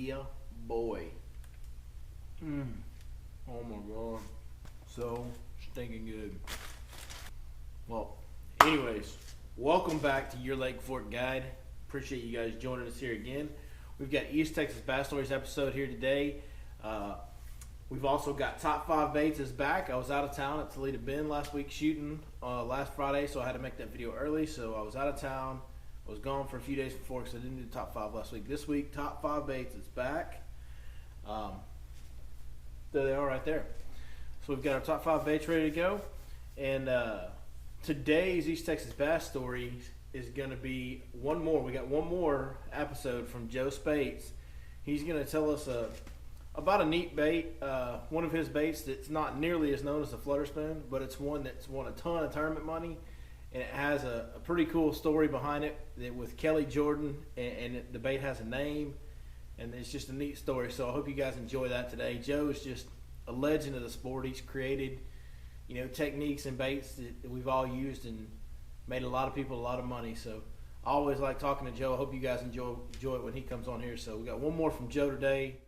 Yeah, boy. Oh my god. So stinking good. Well, anyways, welcome back to Your Lake Fork Guide. Appreciate you guys joining us here again. We've got East Texas Bass Stories episode here today. We've also got Top 5 Baits is back. I was out of town at Toledo Bend last week shooting last Friday, so I had to make that video early. So I was out of town. I was gone for a few days before because I didn't do Top 5 last week. This week, Top 5 Baits is back. There they are right there. So we've got our Top 5 Baits ready to go. And today's East Texas Bass Story is going to be one more. We got one more episode from Joe Spates. He's going to tell us about a neat bait, one of his baits that's not nearly as known as the flutter spoon, but it's one that's won a ton of tournament money, and it has a pretty cool story behind it with Kelly Jordan, and the bait has a name, and it's just a neat story. So I hope you guys enjoy that today. Joe is just a legend of the sport. He's created, techniques and baits that we've all used and made a lot of people a lot of money. So I always like talking to Joe. I hope you guys enjoy it when he comes on here. So we got one more from Joe today.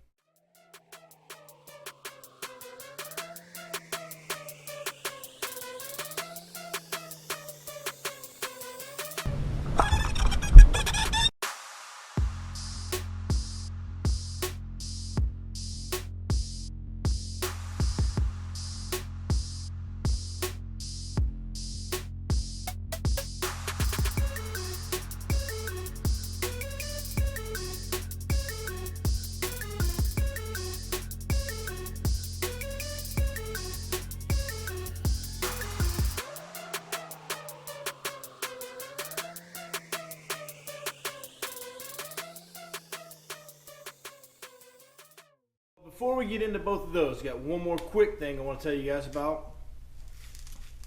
Before we get into both of those, got one more quick thing I want to tell you guys about.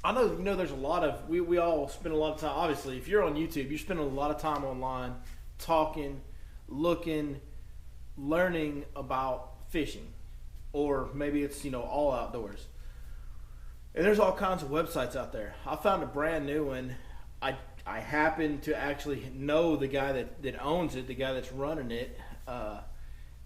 I know there's a lot of, we all spend a lot of time, obviously, if you're on YouTube, you're spending a lot of time online talking, looking, learning about fishing. Or maybe it's, all outdoors. And there's all kinds of websites out there. I found a brand new one. I happen to actually know the guy that owns it, the guy that's running it.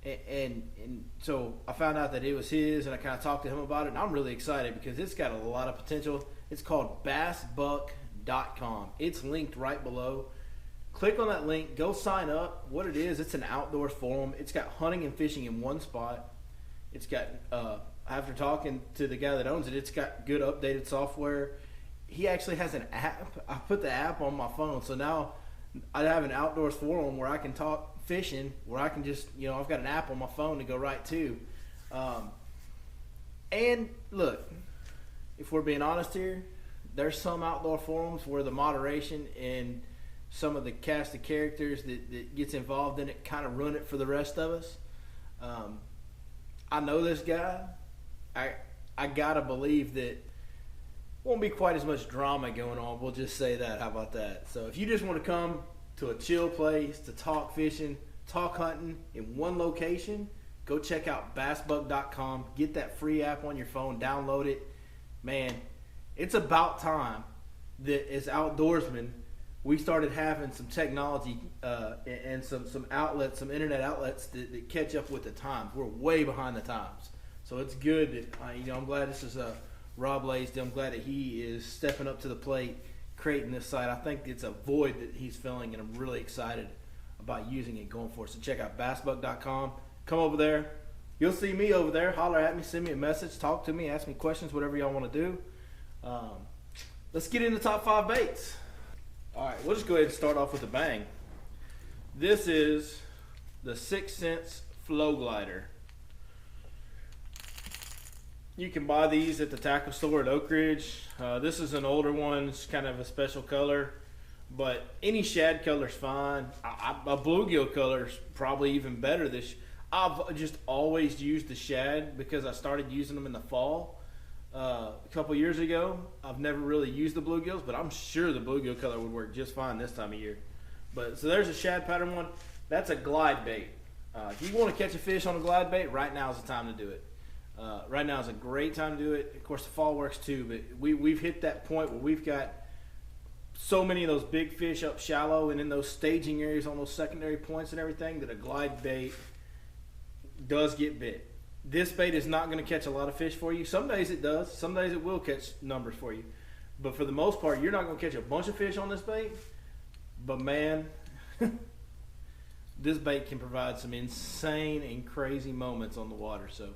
And so I found out that it was his, and I kind of talked to him about it, and I'm really excited because it's got a lot of potential. It's called bassbuck.com. It's linked right below. Click on that link. Go sign up. What it is, it's an outdoor forum. It's got hunting and fishing in one spot. It's got, after talking to the guy that owns it, it's got good updated software. He actually has an app. I put the app on my phone, so now I have an outdoors forum where I can talk fishing, where I can just, I've got an app on my phone to go right to. And look, if we're being honest here, there's some outdoor forums where the moderation and some of the cast of characters that gets involved in it kind of ruin it for the rest of us. I know this guy. I gotta believe that won't be quite as much drama going on. We'll just say that. How about that? So if you just want to come to a chill place to talk fishing, talk hunting in one location, go check out bassbuck.com. Get that free app on your phone, download it. Man, it's about time that as outdoorsmen we started having some technology and some outlets, some internet outlets that catch up with the times. We're way behind the times. So it's good that I'm glad this is Rob Laisdell. I'm glad that he is stepping up to the plate, creating this site. I think it's a void that he's filling, and I'm really excited about using it going forward. So check out bassbuck.com. Come over there. You'll see me over there. Holler at me, send me a message, talk to me, ask me questions, whatever y'all want to do. Let's get into top 5 baits. All right, we'll just go ahead and start off with a bang. This is the 6 Sense Flow Glider. You can buy these at the tackle store at Oak Ridge. This is an older one. It's kind of a special color, but any shad color is fine. A bluegill color is probably even better. I've just always used the shad because I started using them in the fall a couple years ago. I've never really used the bluegills, but I'm sure the bluegill color would work just fine this time of year. But so there's a shad pattern one. That's a glide bait. If you want to catch a fish on a glide bait, right now is the time to do it. Right now is a great time to do it. Of course, the fall works too, but we've hit that point where we've got so many of those big fish up shallow and in those staging areas on those secondary points and everything that a glide bait does get bit. This bait is not going to catch a lot of fish for you. Some days it does. Some days it will catch numbers for you. But for the most part, you're not going to catch a bunch of fish on this bait. But man, this bait can provide some insane and crazy moments on the water. So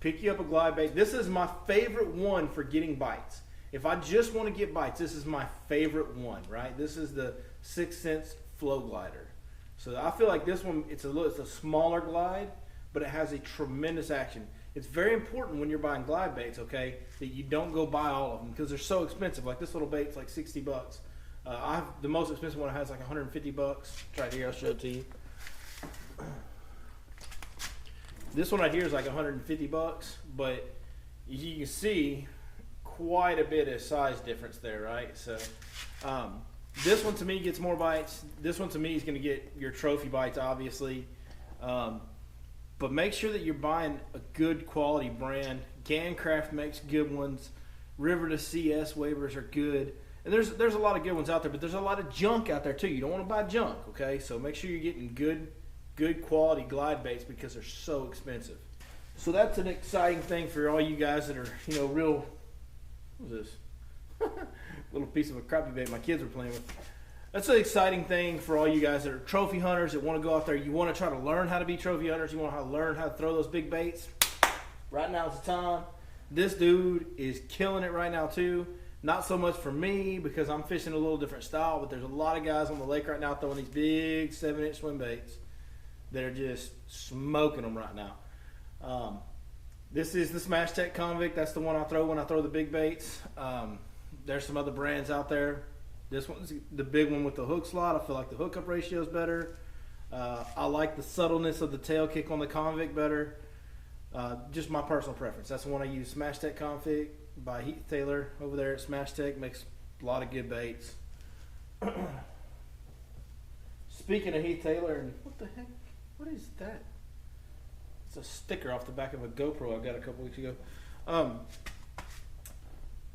pick you up a glide bait. This is my favorite one for getting bites. If I just want to get bites, this is my favorite one, right? This is the 6th Sense Flow Glider. So I feel like this one, it's a smaller glide, but it has a tremendous action. It's very important when you're buying glide baits, okay, that you don't go buy all of them because they're so expensive. Like this little bait's like $60. The most expensive one I have is like $150. Right here, I'll show it to you. This one right here is like $150, but you can see quite a bit of size difference there, right? So this one to me gets more bites. This one to me is going to get your trophy bites, obviously. But make sure that you're buying a good quality brand. Gancraft makes good ones. River to CS waivers are good. And there's a lot of good ones out there, but there's a lot of junk out there too. You don't want to buy junk, okay? So make sure you're getting good quality glide baits because they're so expensive. So that's an exciting thing for all you guys that are, real. What was this? Little piece of a crappie bait my kids were playing with. That's an exciting thing for all you guys that are trophy hunters that want to go out there. You want to try to learn how to be trophy hunters. You want to learn how to throw those big baits. Right now is the time. This dude is killing it right now too. Not so much for me because I'm fishing a little different style, but there's a lot of guys on the lake right now throwing these big 7-inch swim baits that are just smoking them right now. This is the Smash Tech Convict. That's the one I throw when I throw the big baits. There's some other brands out there. This one's the big one with the hook slot. I feel like the hookup ratio is better. I like the subtleness of the tail kick on the Convict better. Just my personal preference. That's the one I use. Smash Tech Convict by Heath Taylor over there at Smash Tech. Makes a lot of good baits. Speaking of Heath Taylor, and what the heck? What is that? It's a sticker off the back of a GoPro I got a couple weeks ago.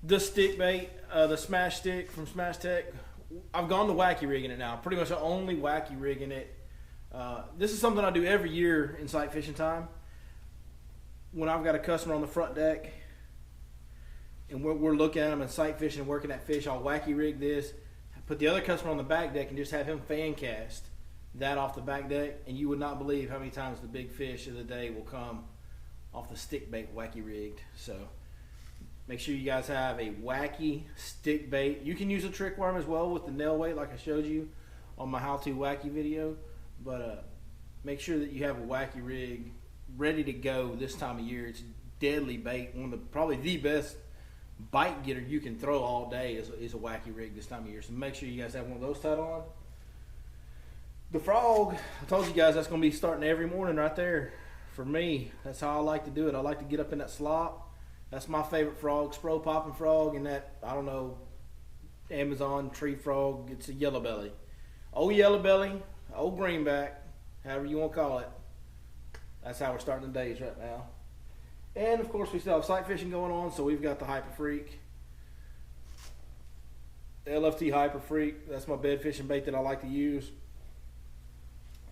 The stick bait, the Smash Stick from Smash Tech. I've gone to wacky rigging it now. Pretty much only wacky rigging it. This is something I do every year in sight fishing time. When I've got a customer on the front deck and we're looking at them and sight fishing and working that fish, I'll wacky rig this, put the other customer on the back deck and just have him fan cast that off the back deck, and you would not believe how many times the big fish of the day will come off the stick bait wacky rigged. So make sure you guys have a wacky stick bait. You can use a trick worm as well with the nail weight like I showed you on my how to wacky video, but make sure that you have a wacky rig ready to go this time of year. It's deadly bait. One of the probably the best bite getter you can throw all day is a wacky rig this time of year. So make sure you guys have one of those tied on. The frog, I told you guys that's going to be starting every morning right there. For me, that's how I like to do it. I like to get up in that slop. That's my favorite frog, spro popping frog, and that, I don't know, Amazon tree frog. It's a yellow belly. Old yellow belly, old greenback, however you want to call it. That's how we're starting the days right now. And of course we still have sight fishing going on, so we've got the Hyper Freak. The LFT Hyper Freak, that's my bed fishing bait that I like to use.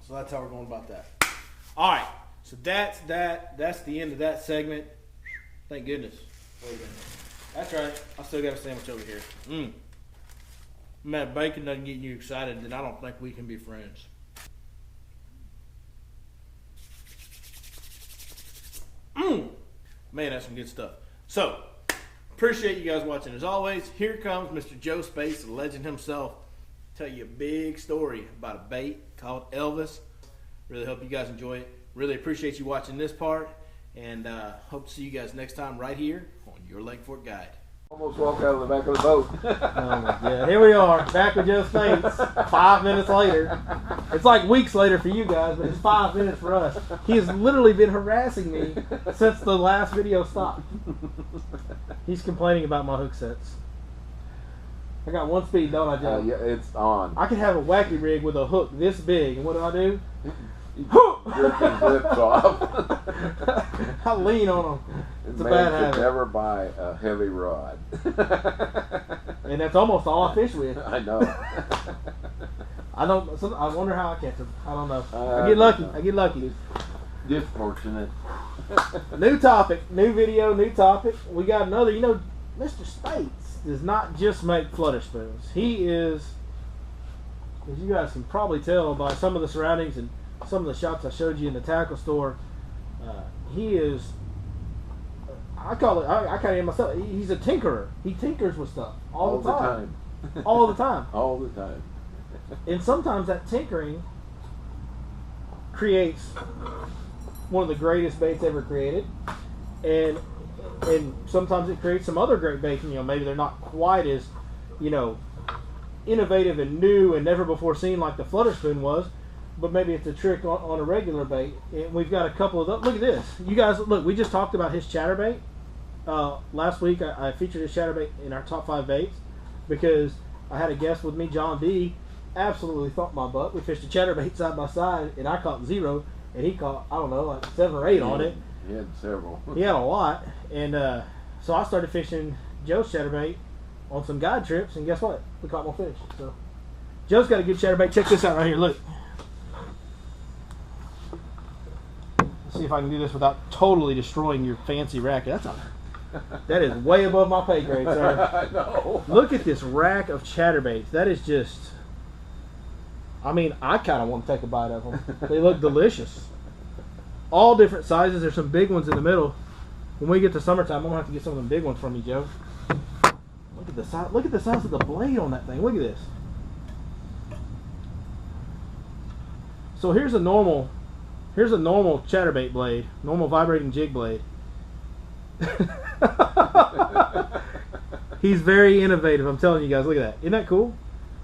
So that's how we're going about that. All right, so that's the end of that segment. Thank goodness. That's right, I still got a sandwich over here. Man, bacon doesn't get you excited, then I don't think we can be friends. Man, that's some good stuff. So, appreciate you guys watching. As always, here comes Mr. Joe Space, the legend himself. Tell you a big story about a bait called Elvis. Really hope you guys enjoy it. Really appreciate you watching this part. And hope to see you guys next time right here on Your Lake Fork Guide. Almost walked out of the back of the boat. Oh my God. Here we are, back with Joe Space, 5 minutes later. It's like weeks later for you guys, but it's 5 minutes for us. He has literally been harassing me since the last video stopped. He's complaining about my hook sets. I got one speed, don't I, Joe? Yeah, it's on. I could have a wacky rig with a hook this big, and what do? Rip his lips off. I lean on them. It's a bad habit. Never buy a heavy rod. And that's almost all I fish with. I know. I wonder how I catch them. I don't know. I get lucky. Just fortunate. New topic, new video, new topic. We got another. You know, Mr. Spates does not just make flutter spoons. He is, as you guys can probably tell by some of the surroundings and some of the shots I showed you in the tackle store, he is, I call it, I kind of myself, he's a tinkerer. He tinkers with stuff all the time. All the time. All the time. And sometimes that tinkering creates one of the greatest baits ever created, and sometimes it creates some other great baits. You know, maybe they're not quite as, you know, innovative and new and never before seen like the flutter spoon was, but maybe it's a trick on a regular bait. And we've got a couple of those. Look at this, you guys. Look, we just talked about his chatterbait last week. I featured his chatterbait in our top 5 baits because I had a guest with me, John D. Absolutely thumped my butt. We fished a chatterbait side by side, and I caught 0, and he caught, I don't know, like 7 or 8 on it. He had several. He had a lot, and so I started fishing Joe's chatterbait on some guide trips, and guess what? We caught more fish. So Joe's got a good chatterbait. Check this out right here. Look. Let's see if I can do this without totally destroying your fancy racket. That is way above my pay grade, sir. I know. Look at this rack of chatterbaits. That is just, I mean, I kind of want to take a bite of them. They look delicious. All different sizes. There's some big ones in the middle. When we get to summertime, I'm going to have to get some of them big ones from you, Joe. Look at the size. Look at the size of the blade on that thing. Look at this. So here's a normal chatterbait blade, normal vibrating jig blade. He's very innovative. I'm telling you guys. Look at that. Isn't that cool?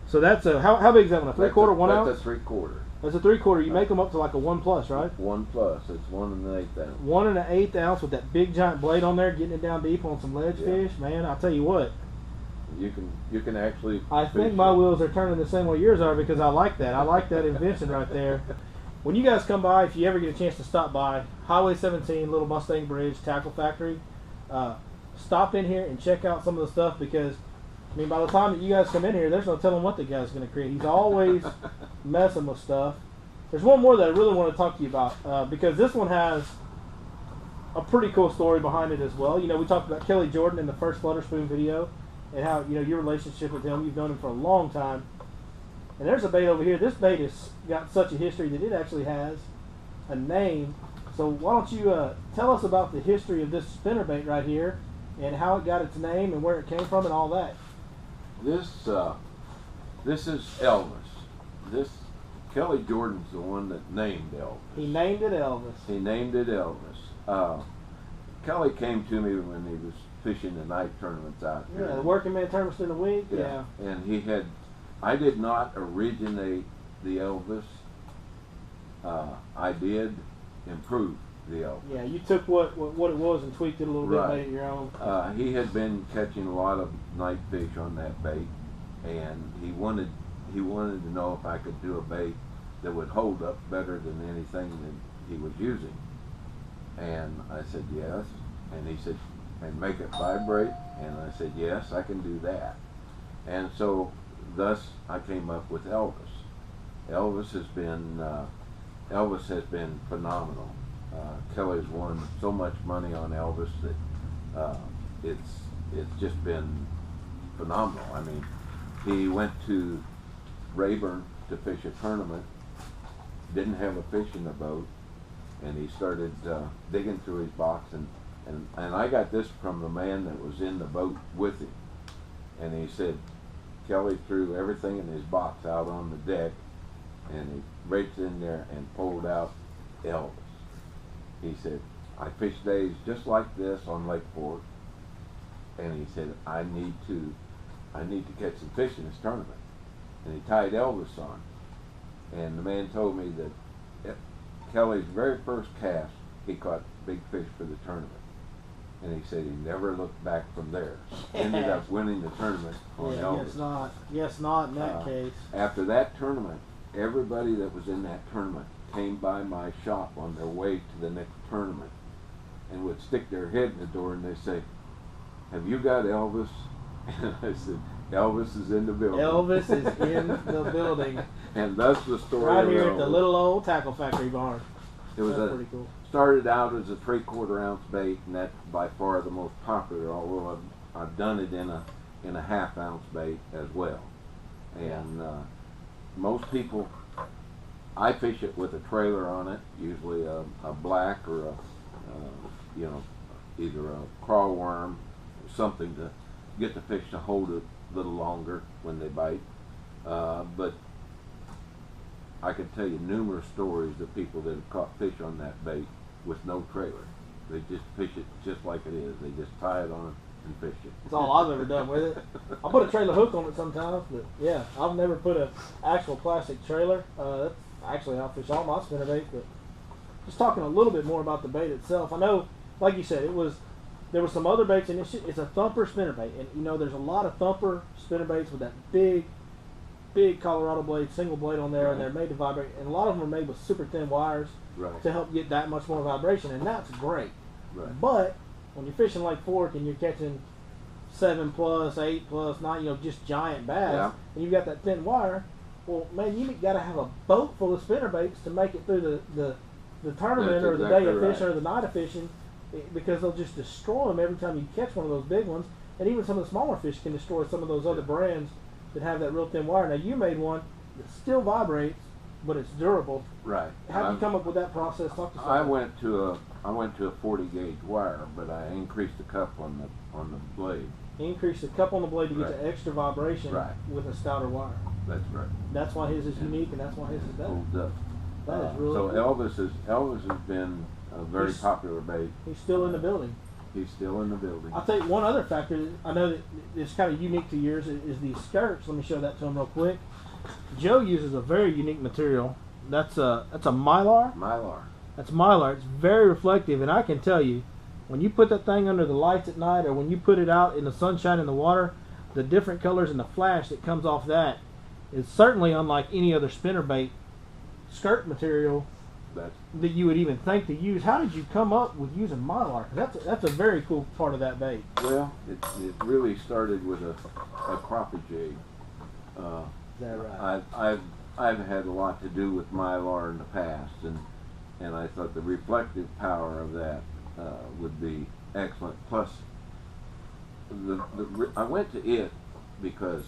So that's a how big is that one? A 3/4, 1 ounce? That's a 3/4. That's a 3/4. You make them up to like a 1+, right? 1+. It's 1 1/8 ounce. 1 1/8 ounce with that big giant blade on there, getting it down deep on some ledge fish. Man, I'll tell you what. You can actually. I think my wheels are turning the same way yours are because I like that. I like that invention right there. When you guys come by, if you ever get a chance to stop by, Highway 17, Little Mustang Bridge, Tackle Factory, stop in here and check out some of the stuff because, I mean, by the time that you guys come in here, there's no telling what the guy's going to create. He's always messing with stuff. There's one more that I really want to talk to you about because this one has a pretty cool story behind it as well. You know, we talked about Kelly Jordan in the first Flutter Spoon video and how, you know, your relationship with him, you've known him for a long time. And there's a bait over here. This bait has got such a history that it actually has a name. So why don't you tell us about the history of this spinnerbait right here and how it got its name and where it came from and all that. This is Elvis. This Kelly Jordan's the one that named Elvis. He named it Elvis. He named it Elvis. Kelly came to me when he was fishing the night tournaments out here. Yeah, the working man tournaments in a week. Yeah. And he had. I did not originate the Elvis. I did improve the Elvis. Yeah, you took what it was and tweaked it a little bit, made it your own. He had been catching a lot of night fish on that bait, and he wanted to know if I could do a bait that would hold up better than anything that he was using. And I said yes, and he said, and make it vibrate, and I said yes, I can do that. And so thus I came up with Elvis. Elvis has been phenomenal. Kelly's won so much money on Elvis that it's just been phenomenal. I mean, he went to Rayburn to fish a tournament, didn't have a fish in the boat, and he started digging through his box, and I got this from the man that was in the boat with him, and he said Kelly threw everything in his box out on the deck, and he reached in there and pulled out Elvis. He said, I fish days just like this on Lake Fork, and he said, I need to catch some fish in this tournament. And he tied Elvis on. And the man told me that Kelly's very first cast, he caught big fish for the tournament. And he said he never looked back from there. Ended up winning the tournament on Elvis. Yes, not in that case. After that tournament, everybody that was in that tournament came by my shop on their way to the next tournament and would stick their head in the door and they say, have you got Elvis? And I said, Elvis is in the building. Elvis is in the building. And that's the story. Right here at the little old Tackle Factory barn. It was That's pretty cool. Started out as a 3/4 ounce bait, and that's by far the most popular. Although I've done it in a 1/2 ounce bait as well. And most people, I fish it with a trailer on it, usually a black or a either a crawl worm or something to get the fish to hold it a little longer when they bite. But I could tell you numerous stories of people that have caught fish on that bait with no trailer. They just fish it just like it is. They just tie it on and fish it. That's all I've ever done with it. I put a trailer hook on it sometimes, but yeah, I've never put an actual plastic trailer. That's actually how I fish all my spinnerbaits. But just talking a little bit more about the bait itself, I know, like you said, there were some other baits, and it's a thumper spinnerbait, and you know there's a lot of thumper spinnerbaits with that big Colorado blade, single blade on there, and they're made to vibrate, and a lot of them are made with super thin wires to help get that much more vibration, and that's great. Right. But when you're fishing Lake Fork and you're catching 7+, 8+, 9, just giant bass, and you've got that thin wire, well, man, you got to have a boat full of spinnerbaits to make it through the tournament or the day of fishing or the night of fishing, because they'll just destroy them every time you catch one of those big ones. And even some of the smaller fish can destroy some of those other brands that have that real thin wire. Now, you made one that still vibrates, but it's durable. Right. How did you come up with that process? Talk to us. I went to a 40 gauge wire, but I increased the cup on the blade. Increase the cup on the blade to get the extra vibration with a stouter wire. That's right. That's why his is unique, and that's why his is better. That is really so cool. Elvis has been a very popular bait. He's still in the building. He's still in the building. I'll tell you one other factor that I know that is kind of unique to yours is these skirts. Let me show that to him real quick. Joe uses a very unique material. That's a mylar. Mylar. That's mylar. It's very reflective, and I can tell you, when you put that thing under the lights at night, or when you put it out in the sunshine in the water, the different colors and the flash that comes off that is certainly unlike any other spinnerbait skirt material that you would even think to use. How did you come up with using mylar? That's a very cool part of that bait. Well, it really started with a crappie jig. Is that right? I've had a lot to do with mylar in the past, and I thought the reflective power of that would be excellent. Plus, I went to it because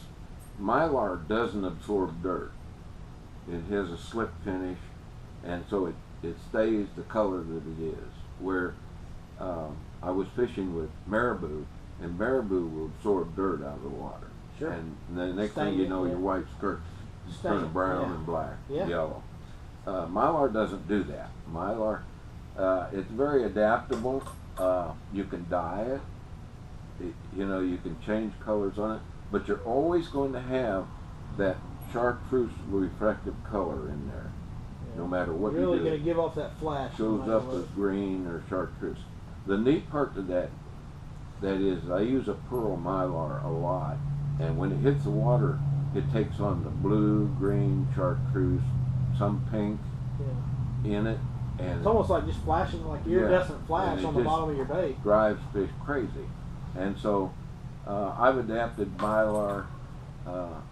mylar doesn't absorb dirt. It has a slip finish, and so it stays the color that it is. Where I was fishing with marabou, and marabou will absorb dirt out of the water. Sure. And the next thing you know, your white skirt's turning brown and black, yellow. Mylar doesn't do that. Mylar, it's very adaptable. You can dye it. You can change colors on it, but you're always going to have that chartreuse reflective color in there, no matter what you do. Really going to give off that flash. Shows up as green or chartreuse. The neat part to that is I use a pearl mylar a lot, and when it hits the water, it takes on the blue, green, chartreuse, some pink in it, and it's almost like just flashing, like iridescent flash on the bottom of your bait. Drives fish crazy, and so I've adapted mylar.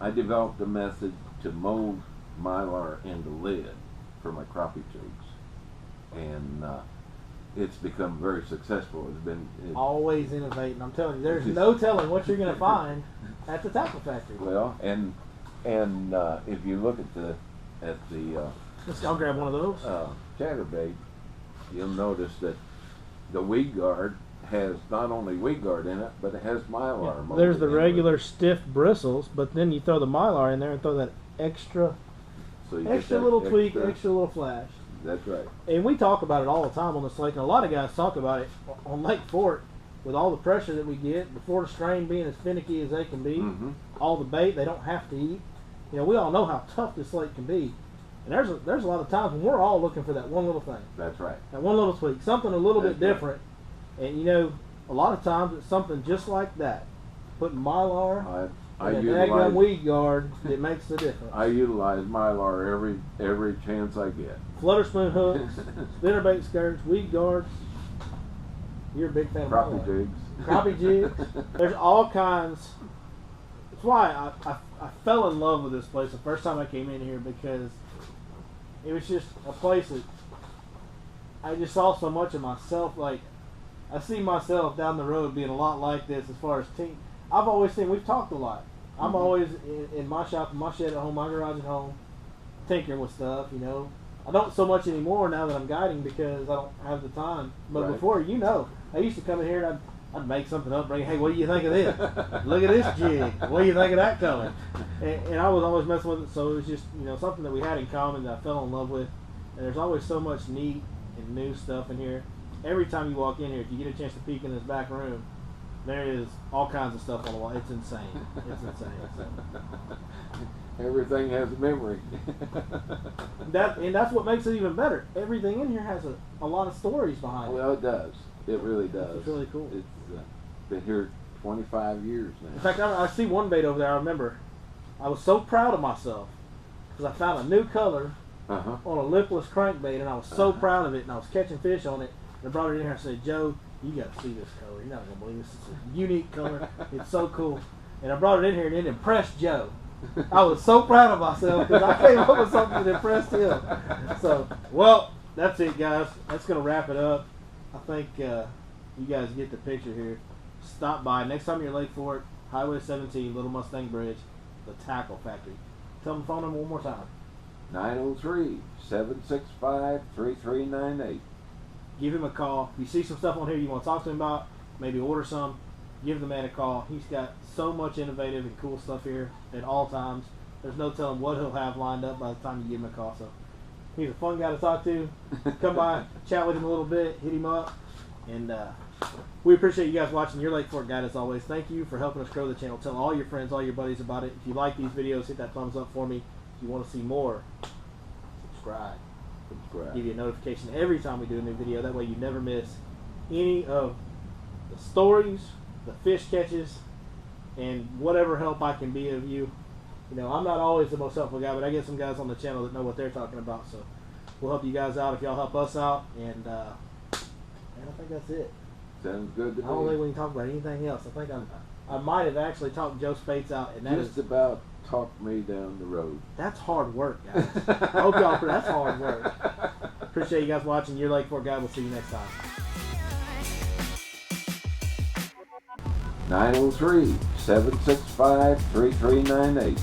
I developed a method to mold mylar into lead for my crappie jigs, and it's become very successful. Always innovating. I'm telling you, there's no telling what you're going to find at the tackle factory. Well, and if you look at the I'll grab one of those. Chatterbait, you'll notice that the weed guard has not only weed guard in it, but it has mylar. Yeah. There's the regular stiff bristles, but then you throw the mylar in there and throw that extra little tweak, extra little flash. That's right. And we talk about it all the time on this lake, and a lot of guys talk about it on Lake Fork with all the pressure that we get, before the strain being as finicky as they can be, all the bait they don't have to eat. We all know how tough this lake can be. And there's a lot of times when we're all looking for that one little thing. That's right. That one little tweak, something a little bit different. And a lot of times it's something just like that. Putting mylar and a daggum weed guard that makes the difference. I utilize mylar every chance I get. Flutter spoon hooks, spinnerbait skirts, weed guards. You're a big fan of crappie jigs. Crappie jigs. There's all kinds. That's why I fell in love with this place the first time I came in here, because it was just a place that I just saw so much of myself. Like, I see myself down the road being a lot like this as far as team. I've always seen, we've talked a lot. I'm always in my shop, in my shed at home, my garage at home, tinkering with stuff, you know. I don't so much anymore now that I'm guiding because I don't have the time. But before, you know, I used to come in here and I'd make something up, bring, hey, what do you think of this? Look at this jig. What do you think of that color? And I was always messing with it, so it was just, you know, something that we had in common that I fell in love with. And there's always so much neat and new stuff in here. Every time you walk in here, if you get a chance to peek in this back room, there is all kinds of stuff on the wall. It's insane. It's insane. So. Everything has a memory. That's what makes it even better. Everything in here has a lot of stories behind it. Well, it does. It really does. It's really cool. It's been here 25 years now. In fact, I see one bait over there. I remember I was so proud of myself because I found a new color on a lipless crankbait, and I was so proud of it, and I was catching fish on it. And I brought it in here and I said, Joe, you got to see this color. You're not going to believe this. It's a unique color. It's so cool. And I brought it in here and it impressed Joe. I was so proud of myself because I came up with something that impressed him. So, well, that's it, guys. That's going to wrap it up. I think you guys get the picture here. Stop by. Next time you're in Lake Fork, Highway 17, Little Mustang Bridge, the Tackle Factory. Tell them the phone number one more time. 903-765-3398. Give him a call. If you see some stuff on here you want to talk to him about, maybe order some, give the man a call. He's got so much innovative and cool stuff here at all times. There's no telling what he'll have lined up by the time you give him a call. So he's a fun guy to talk to. Come by, chat with him a little bit, hit him up. And we appreciate you guys watching Your Lake Fork Guide as always. Thank you for helping us grow the channel. Tell all your friends, all your buddies about it. If you like these videos, hit that thumbs up for me. If you want to see more, subscribe. Give you a notification every time we do a new video. That way you never miss any of the stories, the fish catches, and whatever help I can be of you. You know, I'm not always the most helpful guy, but I get some guys on the channel that know what they're talking about. So we'll help you guys out if y'all help us out. And I think that's it. Sounds good to me. I don't think we can talk about anything else. I think I might have actually talked Joe Spates out, and that just about talked me down the road. That's hard work, guys. I hope y'all. That's hard work. Appreciate you guys watching Your Lake Fork Guide. We'll see you next time. 903-765-3398.